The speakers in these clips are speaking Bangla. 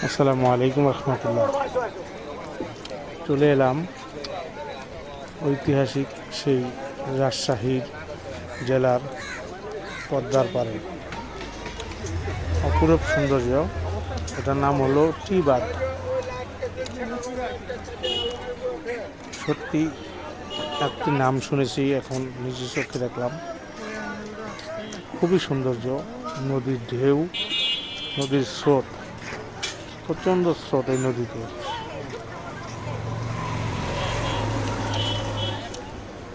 আসসালামু আলাইকুম রহমতুল্লাহ। চলে এলাম ঐতিহাসিক সেই রাজশাহী জেলার পদ্মার পাড়ে। অপূরূপ সৌন্দর্য। এটার নাম হলো টি বাঁধ। সত্যি একটি নাম শুনেছি, এখন নিজের চোখে দেখলাম। খুবই সৌন্দর্য। নদীর ঢেউ, নদীর স্রোত, প্রচণ্ড স্রোত এই নদীতে।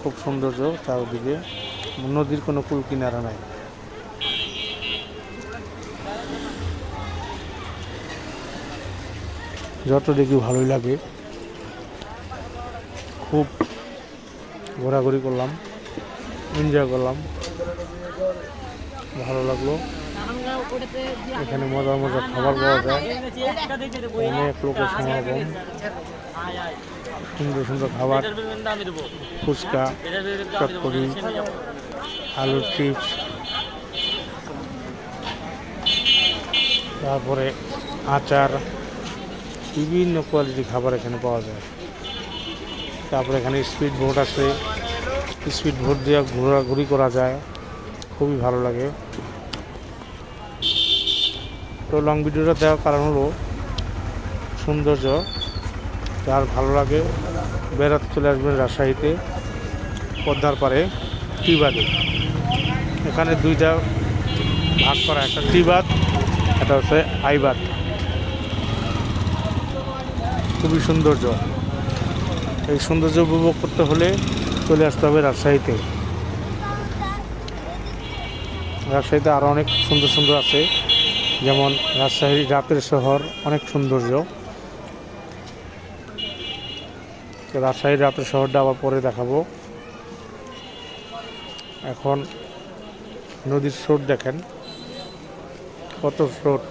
খুব সৌন্দর্য চারদিকে। নদীর কোনো কুল কিনারা নাই। যত দেখি ভালোই লাগে। খুব ঘোরাঘুরি করলাম, এনজয় করলাম, ভালো লাগলো। এখানে মজার মজার খাবার পাওয়া যায়, অনেক লোকের সমাগম, সুন্দর সুন্দর খাবার, ফুচকা, চটপটি, আলুর চিপস, তারপরে আচার, বিভিন্ন কোয়ালিটি খাবার এখানে পাওয়া যায়। তারপরে এখানে স্পিড বোট আছে, স্পিড বোট দিয়ে ঘোরাঘুরি করা যায়, খুবই ভালো লাগে। তো লং ভিডিওটা দেওয়ার কারণ হলো সৌন্দর্য। যার ভালো লাগে বেড়াতে চলে আসবেন রাজশাহীতে, পদ্মার পাড়ে টি বাঁধে। এখানে দুইটা ভাগ করা, একটা টি বাঁধ, এটা হচ্ছে আই বাঁধ। খুবই সৌন্দর্য। এই সৌন্দর্য উপভোগ করতে হলে চলে আসতে হবে রাজশাহীতে। রাজশাহীতে আরও অনেক সুন্দর সুন্দর আছে, যেমন রাজশাহী রাতের শহর, অনেক সৌন্দর্য। রাজশাহীর রাতের শহরটা আবার পরে দেখাবো। এখন নদীর স্রোত দেখেন, কত স্রোত।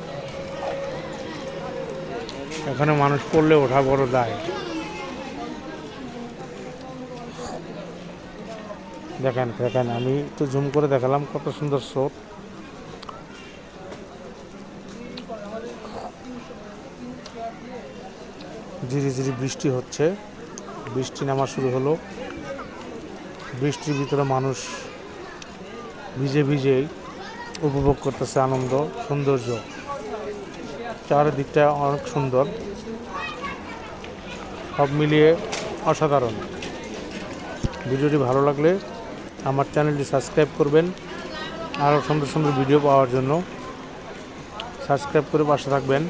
এখানে মানুষ পড়লে ওঠা বড় দায়। দেখেন দেখেন, আমি তো জুম করে দেখালাম কত সুন্দর স্রোত। ধীরে ধীরে বৃষ্টি হচ্ছে, বৃষ্টি নামা শুরু হলো। বৃষ্টির ভিতরে মানুষ ভিজে ভিজেই উপভোগ করতেছে আনন্দ, সৌন্দর্য। চারিদিকটা অনেক সুন্দর, সব মিলিয়ে অসাধারণ। ভিডিওটি ভালো লাগলে আমার চ্যানেলটি সাবস্ক্রাইব করবেন। আরও সুন্দর সুন্দর ভিডিও পাওয়ার জন্য সাবস্ক্রাইব করে পাশে থাকবেন।